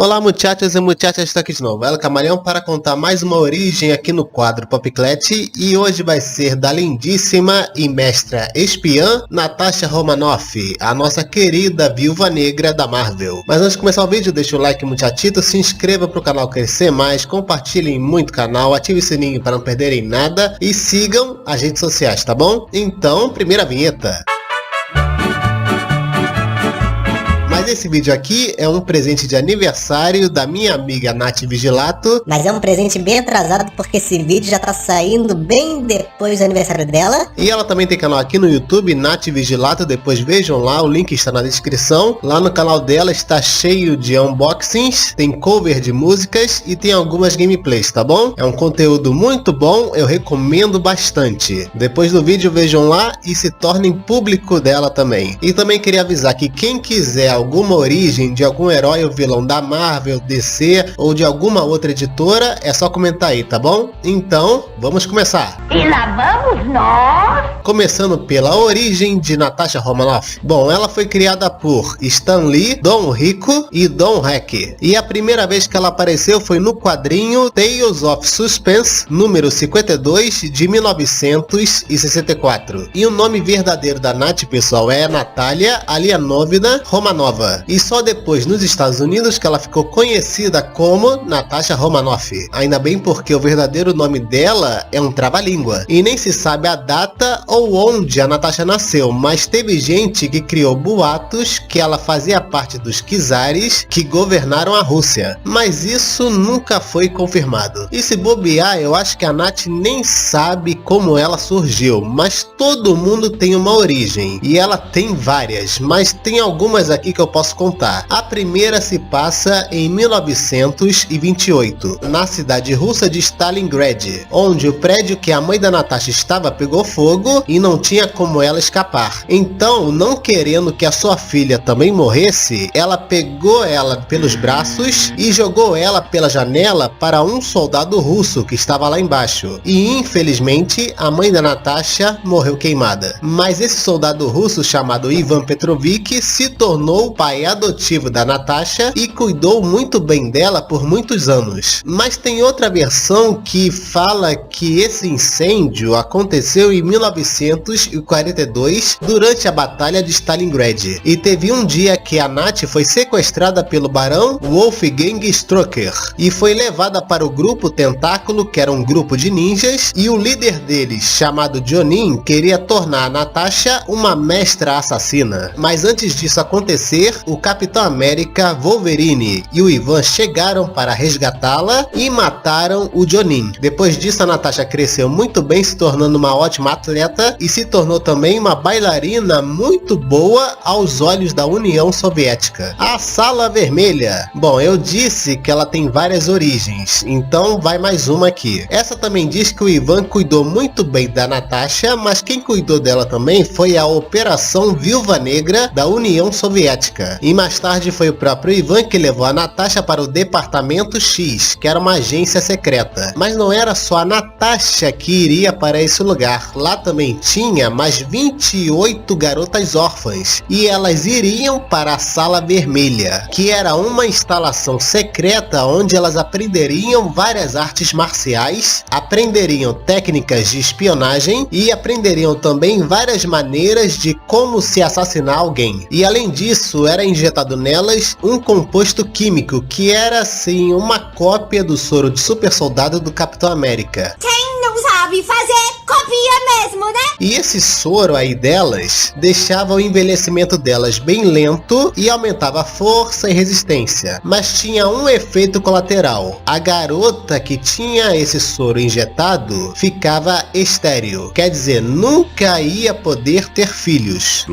Olá muchachos e muchachas, estou aqui de novo, El Camaleão, para contar mais uma origem aqui no quadro Popclat, e hoje vai ser da lindíssima e mestra espiã Natasha Romanoff, a nossa querida viúva negra da Marvel. Mas antes de começar o vídeo, deixa o like muchachito, se inscreva para o canal crescer mais, compartilhem muito o canal, ative o sininho para não perderem nada e sigam as redes sociais, tá bom? Então, primeira vinheta. Mas esse vídeo aqui é um presente de aniversário da minha amiga Nath Vigilato. Mas é um presente bem atrasado porque esse vídeo já tá saindo bem depois do aniversário dela. E ela também tem canal aqui no YouTube, Nath Vigilato, depois vejam lá, o link está na descrição. Lá no canal dela está cheio de unboxings, tem cover de músicas e tem algumas gameplays, tá bom? É um conteúdo muito bom, eu recomendo bastante. Depois do vídeo vejam lá e se tornem público dela também. E também queria avisar que quem quiser alguma origem de algum herói ou vilão da Marvel, DC ou de alguma outra editora, é só comentar aí, tá bom? Então, vamos começar! E lá vamos nós! Começando pela origem de Natasha Romanoff. Bom, ela foi criada por Stan Lee, Don Rico e Don Heck. E a primeira vez que ela apareceu foi no quadrinho Tales of Suspense, número 52, de 1964. E o nome verdadeiro da Nath, pessoal, é Natália Alianovna Romanova. E só depois nos Estados Unidos que ela ficou conhecida como Natasha Romanoff. Ainda bem porque o verdadeiro nome dela é um trava-língua. E nem se sabe a data ou onde a Natasha nasceu, mas teve gente que criou boatos que ela fazia parte dos czares que governaram a Rússia. Mas isso nunca foi confirmado. E se bobear, eu acho que a Nath nem sabe como ela surgiu, mas todo mundo tem uma origem. E ela tem várias, mas tem algumas aqui que eu posso contar. A primeira se passa em 1928, na cidade russa de Stalingrad, onde o prédio que a mãe da Natasha estava pegou fogo e não tinha como ela escapar. Então, não querendo que a sua filha também morresse, ela pegou ela pelos braços e jogou ela pela janela para um soldado russo que estava lá embaixo. E infelizmente, a mãe da Natasha morreu queimada. Mas esse soldado russo chamado Ivan Petrovich se tornou o pai adotivo da Natasha e cuidou muito bem dela por muitos anos. Mas tem outra versão que fala que esse incêndio aconteceu em 1942 durante a Batalha de Stalingrad. E teve um dia que a Nath foi sequestrada pelo barão Wolfgang Strucker e foi levada para o grupo Tentáculo, que era um grupo de ninjas, e o líder deles, chamado Jonin, queria tornar a Natasha uma mestra assassina. Mas antes disso acontecer, o Capitão América, Wolverine e o Ivan chegaram para resgatá-la e mataram o Jonin. Depois disso, a Natasha cresceu muito bem, se tornando uma ótima atleta e se tornou também uma bailarina muito boa aos olhos da União Soviética. A Sala Vermelha. Bom, eu disse que ela tem várias origens, então vai mais uma aqui. Essa também diz que o Ivan cuidou muito bem da Natasha, mas quem cuidou dela também foi a Operação Viúva Negra da União Soviética. E mais tarde foi o próprio Ivan que levou a Natasha para o Departamento X, que era uma agência secreta. Mas não era só a Natasha que iria para esse lugar. Lá também tinha mais 28 garotas órfãs. E elas iriam para a Sala Vermelha, que era uma instalação secreta onde elas aprenderiam várias artes marciais, aprenderiam técnicas de espionagem e aprenderiam também várias maneiras de como se assassinar alguém. E além disso, era injetado nelas um composto químico que era assim uma cópia do soro de super soldado do Capitão América. Quem não sabe fazer, copia mesmo, né? E esse soro aí delas deixava o envelhecimento delas bem lento e aumentava a força e resistência. Mas tinha um efeito colateral. A garota que tinha esse soro injetado ficava estéril. Quer dizer, nunca ia poder ter filhos.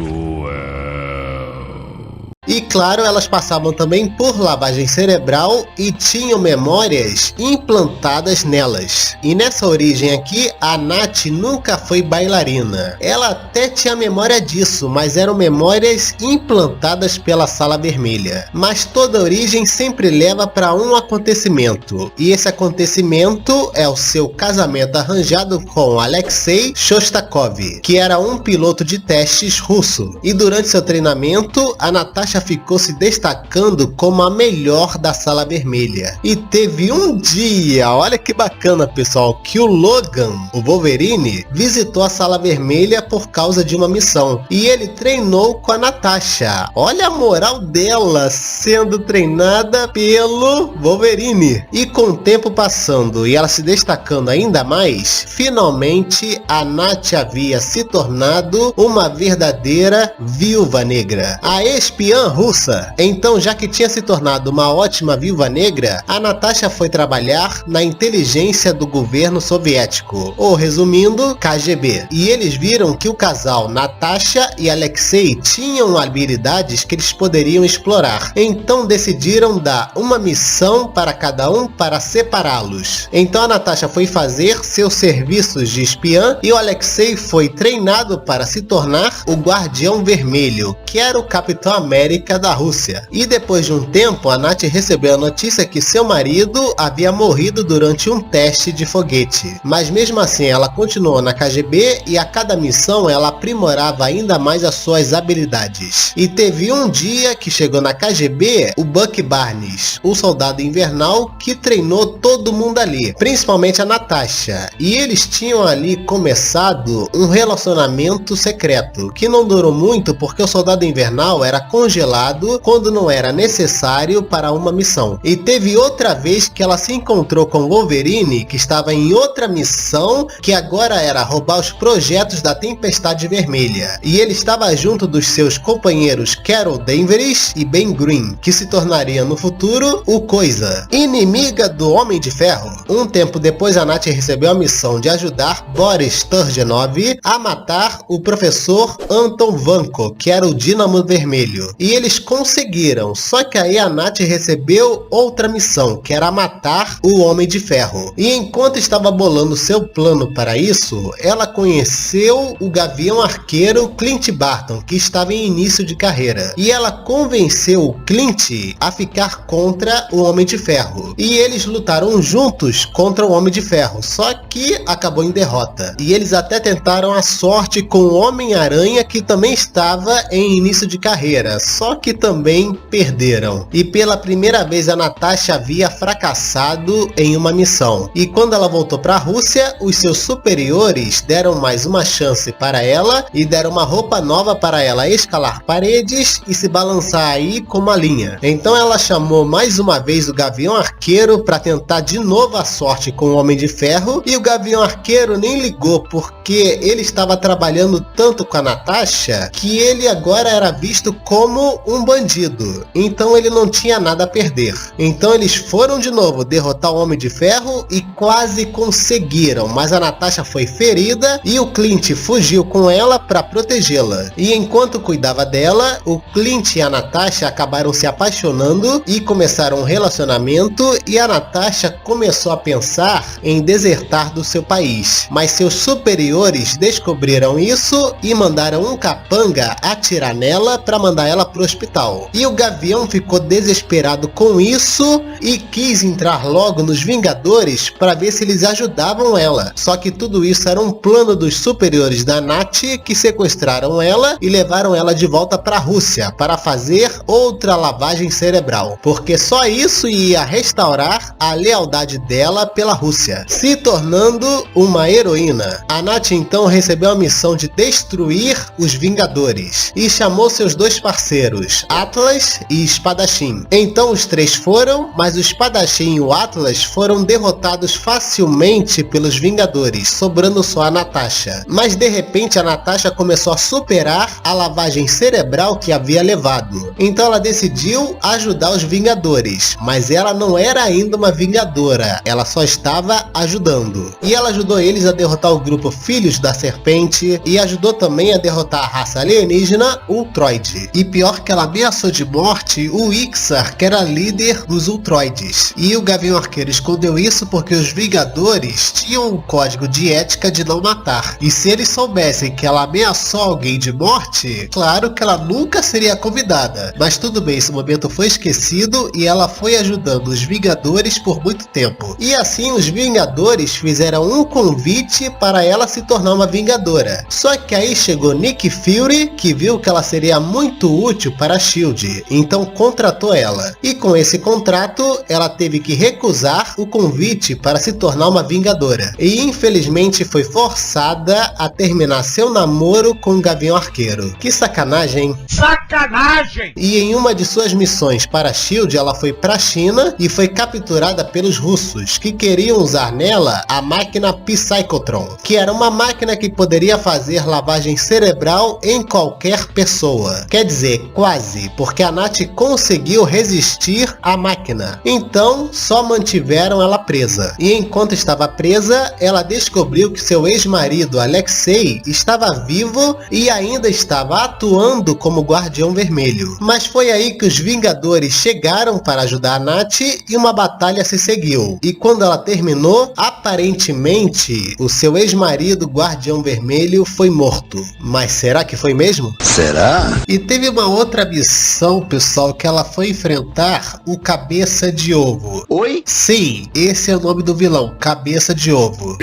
E claro, elas passavam também por lavagem cerebral e tinham memórias implantadas nelas. E nessa origem aqui, a Nath nunca foi bailarina. Ela até tinha memória disso, mas eram memórias implantadas pela Sala Vermelha. Mas toda origem sempre leva para um acontecimento. E esse acontecimento é o seu casamento arranjado com Alexei Shostakov, que era um piloto de testes russo. E durante seu treinamento, a Natasha Natasha ficou se destacando como a melhor da Sala Vermelha. E teve um dia, olha que bacana pessoal, que o Logan, o Wolverine, visitou a Sala Vermelha por causa de uma missão. E ele treinou com a Natasha. Olha a moral dela sendo treinada pelo Wolverine. E com o tempo passando e ela se destacando ainda mais, finalmente a Nath havia se tornado uma verdadeira viúva negra, a espiã russa. Então, já que tinha se tornado uma ótima viúva negra, a Natasha foi trabalhar na inteligência do governo soviético, ou resumindo, KGB. E eles viram que o casal Natasha e Alexei tinham habilidades que eles poderiam explorar. Então decidiram dar uma missão para cada um para separá-los. Então a Natasha foi fazer seus serviços de espiã e o Alexei foi treinado para se tornar o Guardião Vermelho, que era o Capitão América da Rússia. E depois de um tempo, a Nath recebeu a notícia que seu marido havia morrido durante um teste de foguete. Mas mesmo assim, ela continuou na KGB e a cada missão ela aprimorava ainda mais as suas habilidades. E teve um dia que chegou na KGB o Bucky Barnes, o soldado invernal que treinou todo mundo ali, principalmente a Natasha. E eles tinham ali começado um relacionamento secreto, que não durou muito porque o soldado invernal era congelado quando não era necessário para uma missão. E teve outra vez que ela se encontrou com o Wolverine, que estava em outra missão, que agora era roubar os projetos da Tempestade Vermelha. E ele estava junto dos seus companheiros Carol Danvers e Ben Green, que se tornaria no futuro o Coisa, inimiga do Homem de Ferro. Um tempo depois, a Nath recebeu a missão de ajudar Boris Turgenev a matar o professor Anton Vanko, que era o Dínamo Vermelho. E eles conseguiram, só que aí a Nath recebeu outra missão, que era matar o Homem de Ferro. E enquanto estava bolando seu plano para isso, ela conheceu o Gavião Arqueiro Clint Barton, que estava em início de carreira. E ela convenceu o Clint a ficar contra o Homem de Ferro. E eles lutaram juntos contra o Homem de Ferro, só que acabou em derrota. E eles até tentaram a sorte com o Homem-Aranha, que também estava em início de carreira, só que também perderam. E pela primeira vez a Natasha havia fracassado em uma missão. E quando ela voltou para a Rússia, os seus superiores deram mais uma chance para ela e deram uma roupa nova para ela escalar paredes e se balançar aí com uma linha. Então ela chamou mais uma vez o Gavião Arqueiro para tentar de novo a sorte com o Homem de Ferro, e o Gavião Arqueiro nem ligou porque ele estava trabalhando tanto com a Natasha que ele agora era visto como um bandido. Então ele não tinha nada a perder. Então eles foram de novo derrotar o Homem de Ferro e quase conseguiram, mas a Natasha foi ferida e o Clint fugiu com ela para protegê-la. E enquanto cuidava dela, o Clint e a Natasha acabaram se apaixonando e começaram um relacionamento, e a Natasha começou a pensar em desertar do seu país. Mas seus superiores descobriram isso e mandaram um capanga atirar nela para mandar ela pro hospital. E o Gavião ficou desesperado com isso e quis entrar logo nos Vingadores para ver se eles ajudavam ela. Só que tudo isso era um plano dos superiores da Nath, que sequestraram ela e levaram ela de volta para a Rússia para fazer outra lavagem cerebral, porque só isso ia restaurar a lealdade dela pela Rússia, se tornando uma heroína. A Nath então recebeu a missão de destruir os Vingadores e chamou seus dois parceiros, Atlas e Espadachim. Então os três foram, mas o Espadachim e o Atlas foram derrotados facilmente pelos Vingadores, sobrando só a Natasha. Mas de repente a Natasha começou a superar a lavagem cerebral que havia levado. Então ela decidiu ajudar os Vingadores, mas ela não era ainda uma Vingadora, ela só estava ajudando. E ela ajudou eles a derrotar o grupo Filhos da Serpente e ajudou também a derrotar a raça alienígena Ultroid. E pior que ela ameaçou de morte o Ixar, que era líder dos Ultroides. E o Gavião Arqueiro escondeu isso porque os Vingadores tinham um código de ética de não matar. E se eles soubessem que ela ameaçou alguém de morte, claro que ela nunca seria convidada. Mas tudo bem, esse momento foi esquecido e ela foi ajudando os Vingadores por muito tempo. E assim os Vingadores fizeram um convite para ela se tornar uma Vingadora. Só que aí chegou Nick Fury, que viu que ela seria muito útil útil para a SHIELD, então contratou ela. E com esse contrato, ela teve que recusar o convite para se tornar uma Vingadora. E infelizmente foi forçada a terminar seu namoro com o Gavião Arqueiro. Que sacanagem, hein? Sacanagem! E em uma de suas missões para a SHIELD, ela foi para a China e foi capturada pelos russos, que queriam usar nela a máquina Psychotron, que era uma máquina que poderia fazer lavagem cerebral em qualquer pessoa. Quer dizer, quase, porque a Nath conseguiu resistir à máquina. Então, só mantiveram ela presa. E enquanto estava presa, ela descobriu que seu ex-marido, Alexei, estava vivo e ainda estava atuando como Guardião Vermelho. Mas foi aí que os Vingadores chegaram para ajudar a Nath e uma batalha se seguiu. E quando ela terminou, aparentemente, o seu ex-marido, Guardião Vermelho, foi morto. Mas será que foi mesmo? Será? E teve uma outra missão, pessoal, que ela foi enfrentar o Cabeça de Ovo. Oi? Sim, esse é o nome do vilão, Cabeça de Ovo.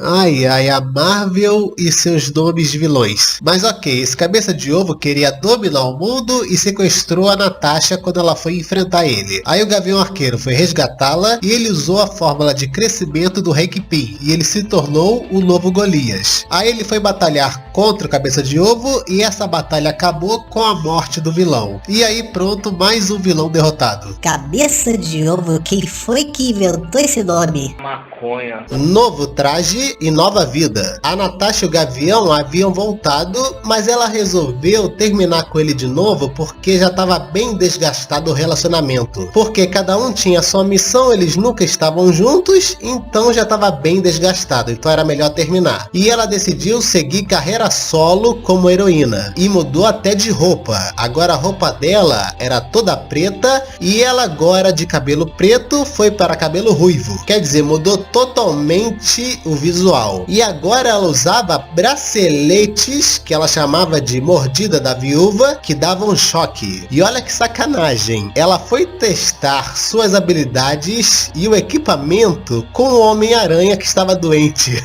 Ai, a Marvel e seus nomes de vilões. Mas ok, esse Cabeça de Ovo queria dominar o mundo e sequestrou a Natasha quando ela foi enfrentar ele. Aí o Gavião Arqueiro foi resgatá-la e ele usou a fórmula de crescimento do Hank Pym e ele se tornou o novo Golias. Aí ele foi batalhar contra o Cabeça de Ovo e essa batalha acabou com a morte do vilão. E aí pronto, mais um vilão derrotado. Cabeça de Ovo, quem foi que inventou esse nome? Maconha. Novo traje e nova vida. A Natasha e o Gavião haviam voltado, mas ela resolveu terminar com ele de novo porque já estava bem desgastado o relacionamento. Porque cada um tinha sua missão, eles nunca estavam juntos, então já estava bem desgastado, então era melhor terminar. E ela decidiu seguir carreira solo como heroína e mudou até de roupa. Agora a roupa dela era toda preta e ela agora de cabelo preto foi para cabelo ruivo. Quer dizer, mudou totalmente o visual. E agora ela usava braceletes que ela chamava de mordida da viúva, que davam choque. E olha que sacanagem, ela foi testar suas habilidades e o equipamento com o Homem-Aranha que estava doente.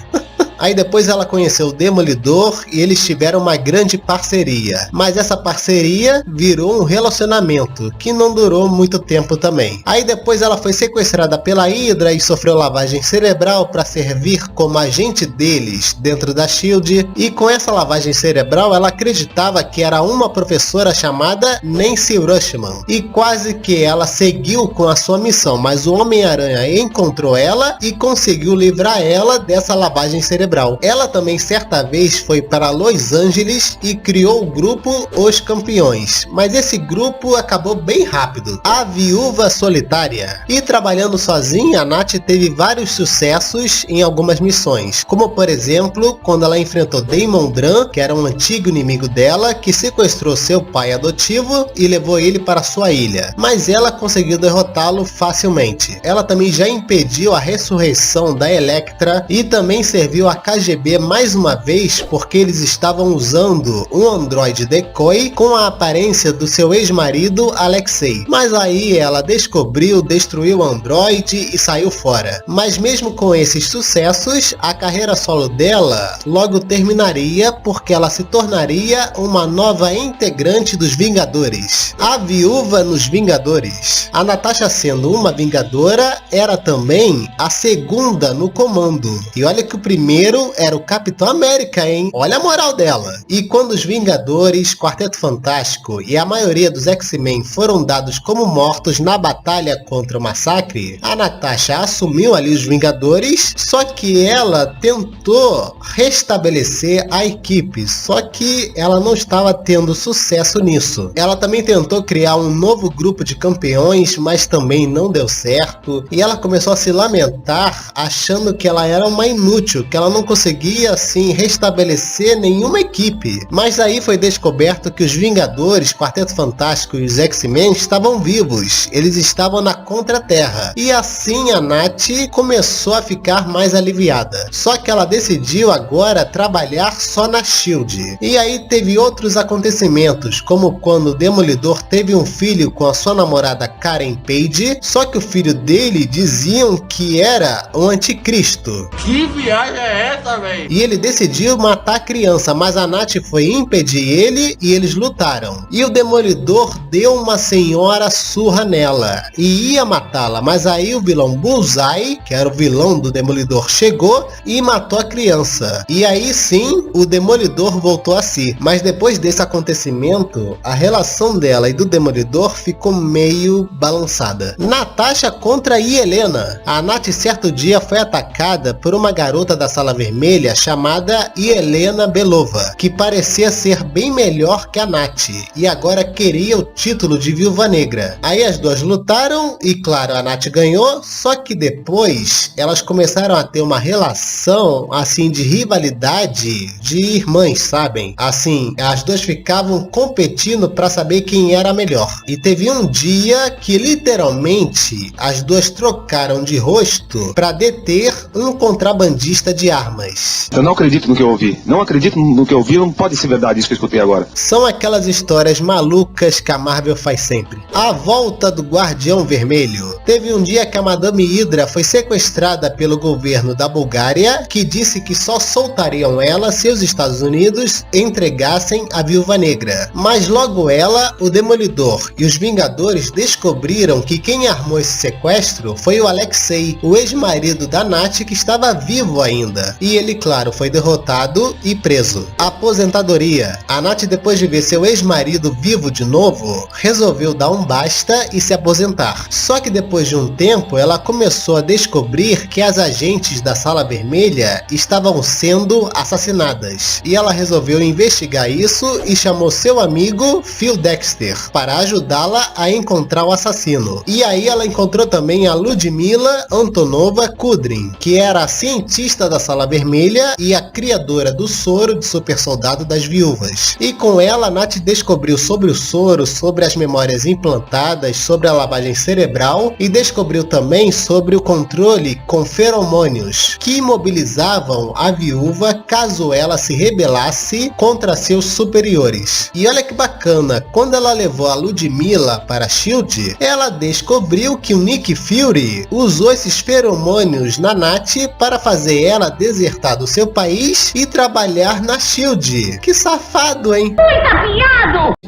Aí depois ela conheceu o Demolidor e eles tiveram uma grande parceria. Mas essa parceria virou um relacionamento que não durou muito tempo também. Aí depois ela foi sequestrada pela Hydra e sofreu lavagem cerebral para servir como agente deles dentro da SHIELD. E com essa lavagem cerebral ela acreditava que era uma professora chamada Nancy Rushman. E quase que ela seguiu com a sua missão, mas o Homem-Aranha encontrou ela e conseguiu livrar ela dessa lavagem cerebral. Ela também certa vez foi para Los Angeles e criou o grupo Os Campeões, mas esse grupo acabou bem rápido, a Viúva Solitária. E trabalhando sozinha, a Nath teve vários sucessos em algumas missões, como por exemplo, quando ela enfrentou Damon Dran, que era um antigo inimigo dela, que sequestrou seu pai adotivo e levou ele para sua ilha, mas ela conseguiu derrotá-lo facilmente. Ela também já impediu a ressurreição da Elektra e também serviu a KGB mais uma vez porque eles estavam usando um androide decoy com a aparência do seu ex-marido Alexei. Mas aí ela descobriu, destruiu o androide e saiu fora. Mas mesmo com esses sucessos, a carreira solo dela logo terminaria porque ela se tornaria uma nova integrante dos Vingadores, a Viúva nos Vingadores. A Natasha, sendo uma Vingadora, era também a segunda no comando. E olha que o primeiro era o Capitão América, hein? Olha a moral dela. E quando os Vingadores, Quarteto Fantástico e a maioria dos X-Men foram dados como mortos na batalha contra o Massacre, a Natasha assumiu ali os Vingadores, só que ela tentou restabelecer a equipe, só que ela não estava tendo sucesso nisso. Ela também tentou criar um novo grupo de campeões, mas também não deu certo, e ela começou a se lamentar, achando que ela era uma inútil, que ela não conseguia assim restabelecer nenhuma equipe. Mas aí foi descoberto que os Vingadores, Quarteto Fantástico e os X-Men estavam vivos, eles estavam na Contra-Terra. E assim a Nath começou a ficar mais aliviada. Só que ela decidiu agora trabalhar só na SHIELD. E aí teve outros acontecimentos, como quando o Demolidor teve um filho com a sua namorada Karen Page, só que o filho dele diziam que era um anticristo. Que viagem é também. E ele decidiu matar a criança, mas a Nath foi impedir ele e eles lutaram. E o Demolidor deu uma senhora surra nela e ia matá-la, mas aí o vilão Bullseye, que era o vilão do Demolidor, chegou e matou a criança. E aí sim, o Demolidor voltou a si. Mas depois desse acontecimento, a relação dela e do Demolidor ficou meio balançada. Natasha contra Yelena. A Nath certo dia foi atacada por uma garota da Sala Vermelha chamada Yelena Belova, que parecia ser bem melhor que a Nath e agora queria o título de Viúva Negra. Aí as duas lutaram e claro, a Nath ganhou, só que depois elas começaram a ter uma relação assim de rivalidade de irmãs, sabem? Assim, as duas ficavam competindo para saber quem era a melhor. E teve um dia que literalmente as duas trocaram de rosto para deter um contrabandista de armas. Eu não acredito no que eu ouvi. Não acredito no que eu ouvi, não pode ser verdade isso que eu escutei agora. São aquelas histórias malucas que a Marvel faz sempre. A volta do Guardião Vermelho. Teve um dia que a Madame Hydra foi sequestrada pelo governo da Bulgária, que disse que só soltariam ela se os Estados Unidos entregassem a Viúva Negra. Mas logo ela, o Demolidor e os Vingadores descobriram que quem armou esse sequestro foi o Alexei, o ex-marido da Nath, que estava vivo ainda. E ele, claro, foi derrotado e preso. Aposentadoria. A Nath, depois de ver seu ex-marido vivo de novo, resolveu dar um basta e se aposentar. Só que depois de um tempo, ela começou a descobrir que as agentes da Sala Vermelha estavam sendo assassinadas. E ela resolveu investigar isso e chamou seu amigo Phil Dexter para ajudá-la a encontrar o assassino. E aí ela encontrou também a Ludmila Antonova Kudrin, que era a cientista da Sala Vermelha e a criadora do soro de super soldado das viúvas. E com ela, a Nath descobriu sobre o soro, sobre as memórias implantadas, sobre a lavagem cerebral e descobriu também sobre o controle com feromônios que imobilizavam a viúva caso ela se rebelasse contra seus superiores. E olha que bacana, quando ela levou a Ludmila para S.H.I.E.L.D., ela descobriu que o Nick Fury usou esses feromônios na Nath para fazer ela desertar do seu país e trabalhar na S.H.I.E.L.D. Que safado, hein?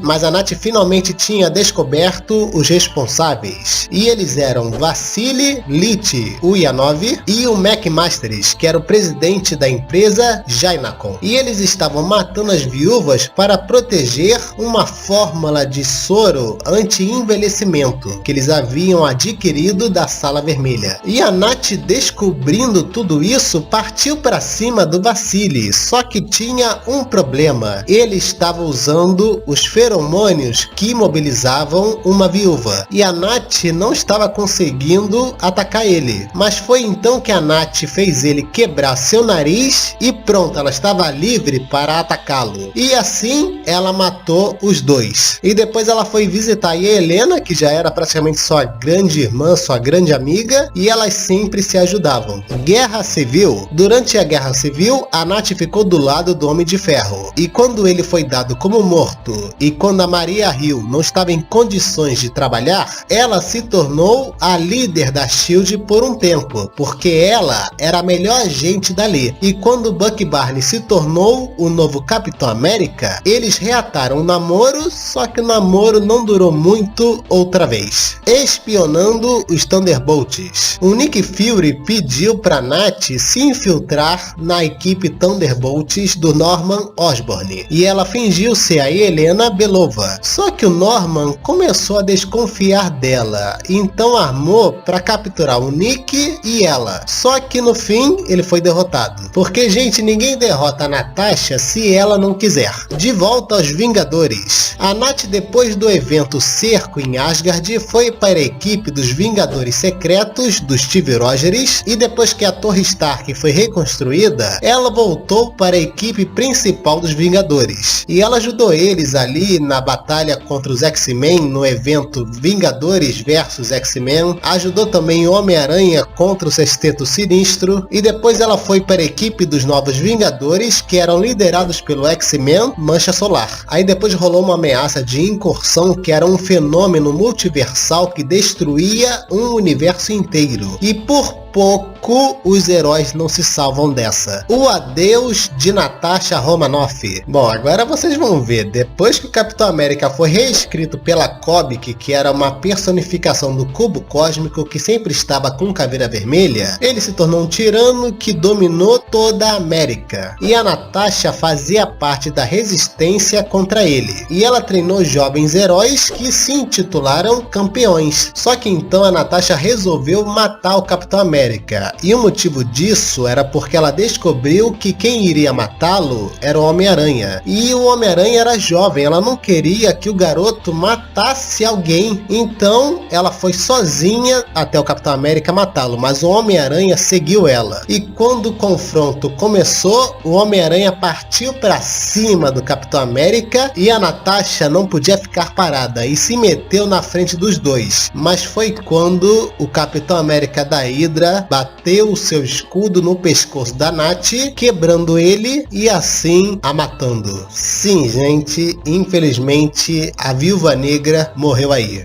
Mas a Nath finalmente tinha descoberto os responsáveis. E eles eram Vassili Lit Uyanov e o Mac Masters, que era o presidente da empresa Jainacon. E eles estavam matando as viúvas para proteger uma fórmula de soro anti-envelhecimento que eles haviam adquirido da Sala Vermelha. E a Nath, descobrindo tudo isso, partiu para cima do Vassili. Só que tinha um problema. Ele estava usando os feromônios que imobilizavam uma viúva. E a Nath não estava conseguindo atacar ele. Mas foi então que a Nath fez ele quebrar seu nariz e pronto, ela estava livre para atacá-lo. E assim ela matou os dois. E depois ela foi visitar a Helena, que já era praticamente sua grande irmã, sua grande amiga, e elas sempre se ajudavam. Guerra Civil. Durante a Guerra Civil, a Nath ficou do lado do Homem de Ferro. E quando ele foi dado como morto, e quando a Maria Hill não estava em condições de trabalhar, ela se tornou a líder da S.H.I.E.L.D. por um tempo, porque ela era a melhor agente dali. E quando Bucky Barnes se tornou o novo Capitão América, eles reataram o namoro, só que o namoro não durou muito outra vez. Espionando os Thunderbolts. O Nick Fury pediu para Nath se infiltrar na equipe Thunderbolts do Norman Osborn, e ela fingiu ser a Yelena Belova. Só que o Norman começou a desconfiar dela, então armou para capturar o Nick e ela. Só que no fim ele foi derrotado, porque gente, ninguém derrota a Natasha se ela não quiser. De volta aos Vingadores. A Nath, depois do evento Cerco em Asgard, foi para a equipe dos Vingadores Secretos do Steve Rogers, e depois que a Torre Stark foi reconstruída, ela voltou para a equipe principal dos Vingadores. E ela ajudou eles ali na batalha contra os X-Men no evento Vingadores vs X-Men, ajudou também o Homem-Aranha contra o Sexteto Sinistro, e depois ela foi para a equipe dos Novos Vingadores, que eram liderados pelo X-Men Mancha Solar. Aí depois rolou uma ameaça de incursão, que era um fenômeno multiversal que destruía um universo inteiro. E por pouco os heróis não se salvam dessa. O adeus de Natasha Romanoff. Bom, agora vocês vão ver, depois que o Capitão América foi reescrito pela Kobik, que era uma personificação do cubo cósmico que sempre estava com caveira vermelha, ele se tornou um tirano que dominou toda a América. E a Natasha fazia parte da resistência contra ele. E ela treinou jovens heróis que se intitularam campeões. Só que então a Natasha resolveu matar o Capitão América. E o motivo disso era porque ela descobriu que quem iria matá-lo era o Homem-Aranha. E o Homem-Aranha era jovem, ela não queria que o garoto matasse alguém. Então ela foi sozinha até o Capitão América matá-lo, mas o Homem-Aranha seguiu ela. E quando o confronto começou, o Homem-Aranha partiu para cima do Capitão América e a Natasha não podia ficar parada e se meteu na frente dos dois. Mas foi quando o Capitão América da Hydra bateu o seu escudo no pescoço da Nath, quebrando ele e assim a matando. Sim, gente, infelizmente a Viúva Negra morreu aí.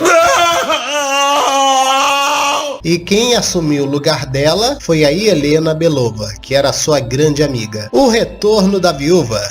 E quem assumiu o lugar dela foi a Yelena Belova, que era sua grande amiga. O retorno da viúva.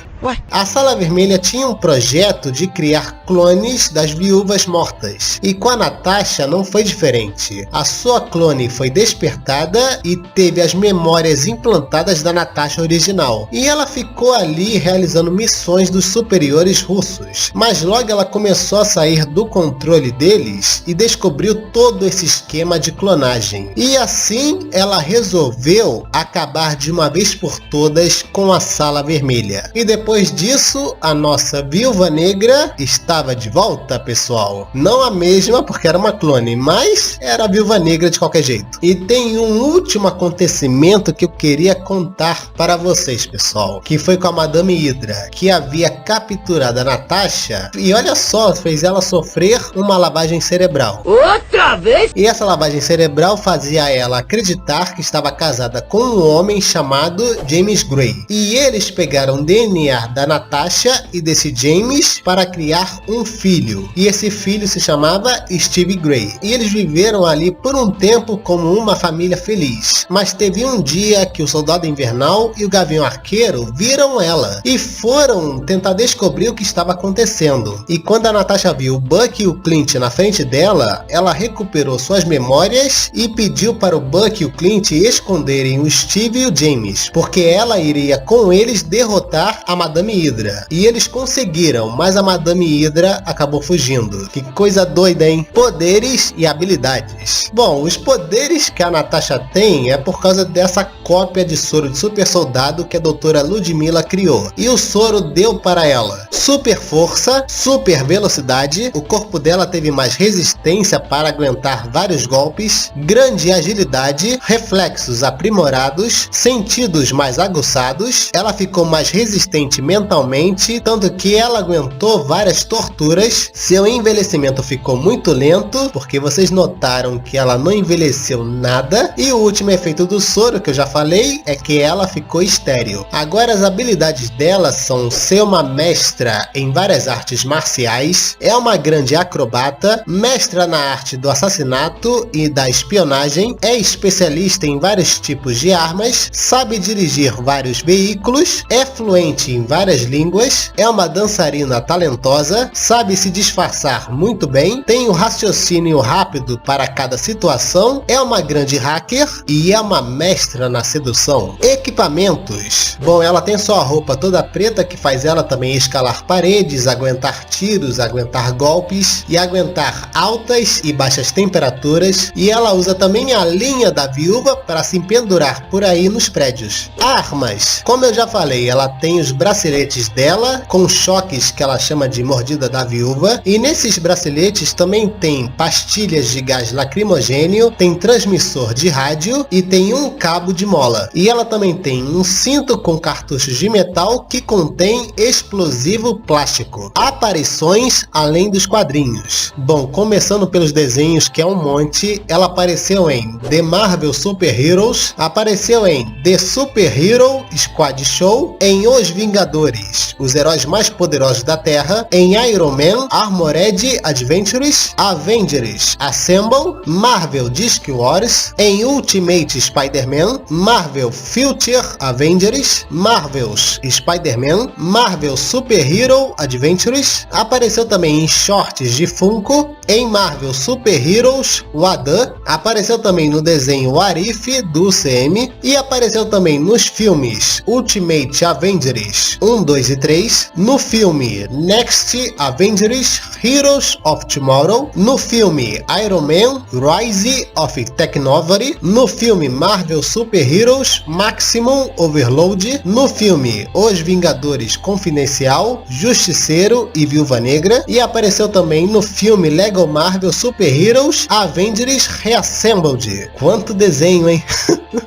A Sala Vermelha tinha um projeto de criar clones das viúvas mortas. E com a Natasha não foi diferente. A sua clone foi despertada e teve as memórias implantadas da Natasha original. E ela ficou ali realizando missões dos superiores russos. Mas logo ela começou a sair do controle deles e descobriu todo esse esquema de clonagem. E assim ela resolveu acabar de uma vez por todas com a Sala Vermelha. E depois disso, a nossa Viúva Negra estava de volta, pessoal. Não a mesma, porque era uma clone, mas era a Viúva Negra de qualquer jeito. E tem um último acontecimento que eu queria contar para vocês, pessoal, que foi com a Madame Hydra, que havia capturado a Natasha e olha só, fez ela sofrer uma lavagem cerebral. Outra vez? E essa lavagem cerebral fazia ela acreditar que estava casada com um homem chamado James Gray. E eles pegaram o DNA da Natasha e desse James para criar um filho. E esse filho se chamava Steve Gray. E eles viveram ali por um tempo como uma família feliz. Mas teve um dia que o Soldado Invernal e o Gavião Arqueiro viram ela e foram tentar descobrir o que estava acontecendo. E quando a Natasha viu o Buck e o Clint na frente dela, ela recuperou suas memórias e pediu para o Buck e o Clint esconderem o Steve e o James, porque ela iria com eles derrotar a Madame Hydra. E eles conseguiram, mas a Madame Hydra acabou fugindo. Que coisa doida, hein? Poderes e habilidades. Bom, os poderes que a Natasha tem é por causa dessa cópia de soro de super soldado que a doutora Ludmilla criou. E o soro deu para ela super força, super velocidade, o corpo dela teve mais resistência para aguentar vários golpes, grande agilidade, reflexos aprimorados, sentidos mais aguçados, ela ficou mais resistente mentalmente, tanto que ela aguentou várias torturas, seu envelhecimento ficou muito lento, porque vocês notaram que ela não envelheceu nada, e o último efeito do soro, que eu já falei, é que ela ficou estéril. Agora as habilidades dela são ser uma mestra em várias artes marciais, é uma grande acrobata, mestra na arte do assassinato e da espionagem, é especialista em vários tipos de armas, sabe dirigir vários veículos, é fluente em várias línguas, é uma dançarina talentosa, sabe se disfarçar muito bem, tem um raciocínio rápido para cada situação, é uma grande hacker e é uma mestra na sedução. Equipamentos. Bom, ela tem sua roupa toda preta que faz ela também escalar paredes, aguentar tiros, aguentar golpes e aguentar altas e baixas temperaturas, e ela usa também a linha da viúva para se pendurar por aí nos prédios. Armas. Como eu já falei, ela tem os braceletes dela com choques que ela chama de mordida da viúva, e nesses braceletes também tem pastilhas de gás lacrimogênio, tem transmissor de rádio e tem um cabo de mola. E ela também tem um cinto com cartuchos de metal que contém explosivo plástico. Aparições além dos quadrinhos. Bom, começando pelos desenhos, que é um monte, ela apareceu em The Marvel Super Heroes, apareceu em The Super Hero Squad Show, em Os Vingadores Vingadores, os heróis mais poderosos da Terra, em Iron Man Armored Adventures, Avengers Assemble, Marvel Disc Wars, em Ultimate Spider-Man, Marvel Future Avengers, Marvel's Spider-Man, Marvel Super Hero Adventures, apareceu também em shorts de Funko, em Marvel Super Heroes Wada, apareceu também no desenho What If do UCM e apareceu também nos filmes Ultimate Avengers 1, 2 e 3, no filme Next Avengers Heroes of Tomorrow, no filme Iron Man Rise of Technology, no filme Marvel Super Heroes Maximum Overload, no filme Os Vingadores Confidencial, Justiceiro e Viúva Negra e apareceu também no filme Lego Marvel Super Heroes Avengers Reassembled. Quanto desenho, hein?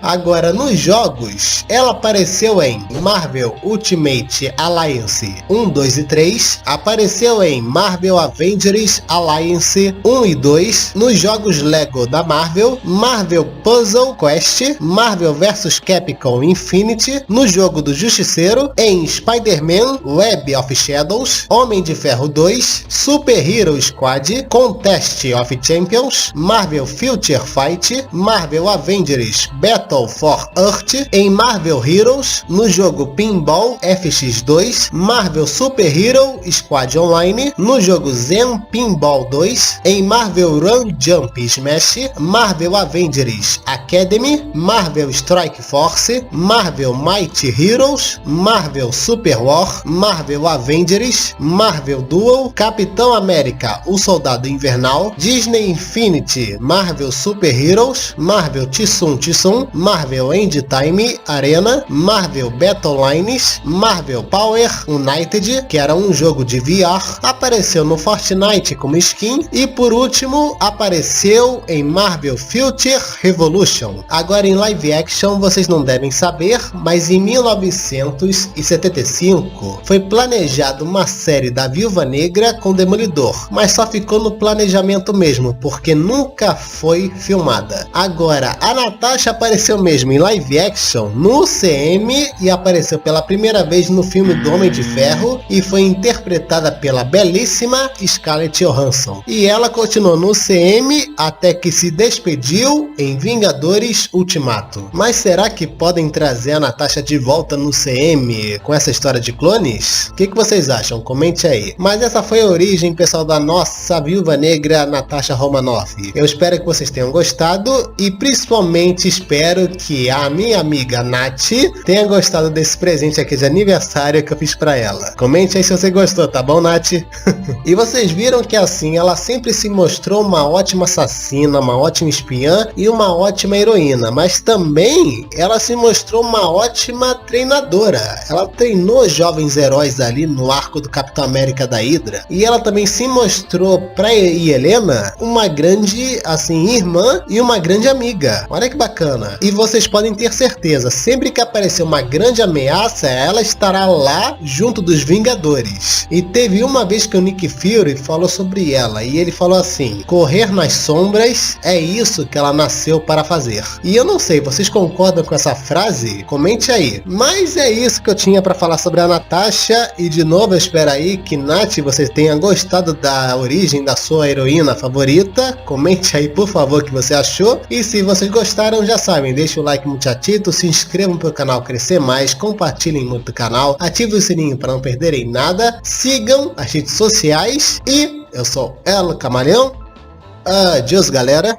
Agora, nos jogos, ela apareceu em Marvel Ultimate Alliance 1, 2 e 3, apareceu em Marvel Avengers Alliance 1 e 2, nos jogos Lego da Marvel, Marvel Puzzle Quest, Marvel vs Capcom Infinity, no jogo do Justiceiro, em Spider-Man Web of Shadows, Homem de Ferro 2, Super Hero Squad, Contest of Champions, Marvel Future Fight, Marvel Avengers Battle for Earth, em Marvel Heroes, no jogo Pinball FX2, Marvel Super Hero Squad Online, no jogo Zen Pinball 2, em Marvel Run Jump Smash, Marvel Avengers Academy, Marvel Strike Force, Marvel Mighty Heroes, Marvel Super War, Marvel Avengers, Marvel Duel, Capitão América, o Soldado Invernal, Disney Infinity, Marvel Super Heroes, Marvel Tsum Tsum, Marvel End Time Arena, Marvel Battle Lines, Marvel Power United, que era um jogo de VR, apareceu no Fortnite como skin e por último apareceu em Marvel Future Revolution. Agora em live action vocês não devem saber, mas em 1975 foi planejada uma série da Viúva Negra com Demolidor, mas só ficou no planejamento mesmo, porque nunca foi filmada. Agora, a Natasha apareceu mesmo em live action no UCM e apareceu pela primeira vez no filme do Homem de Ferro e foi interpretada pela belíssima Scarlett Johansson. E ela continuou no UCM até que se despediu em Vingadores Ultimato. Mas será que podem trazer a Natasha de volta no UCM com essa história de clones? O que vocês acham? Comente aí. Mas essa foi a origem, pessoal, da nossa Viúva Negra Natasha Romanoff. Eu espero que vocês tenham gostado e principalmente espero que a minha amiga Nath tenha gostado desse presente aqui de aniversário que eu fiz pra ela. Comente aí se você gostou, tá bom, Nath? E vocês viram que assim, ela sempre se mostrou uma ótima assassina, uma ótima espiã e uma ótima heroína, mas também ela se mostrou uma ótima treinadora. Ela treinou jovens heróis ali no arco do Capitão América da Hydra e ela também se mostrou pra Helena uma grande, assim, irmã e uma grande amiga. Olha que bacana. E vocês podem ter certeza, sempre que aparecer uma grande ameaça, ela estará lá junto dos Vingadores. E teve uma vez que o Nick Fury falou sobre ela e ele falou assim: correr nas sombras é isso que ela nasceu para fazer. E eu não sei, vocês concordam com essa frase? Comente aí. Mas é isso que eu tinha para falar sobre a Natasha e de novo eu espero aí que Nath, você tenha gostado da origem da sua heroína favorita. Comente aí por favor o que você achou e se vocês gostaram já sabem, deixa o like muchachito, se inscrevam para o canal crescer mais, compartilhem muito o canal, ativem o sininho para não perderem nada, sigam as redes sociais e eu sou El Camaleão. Adiós, galera.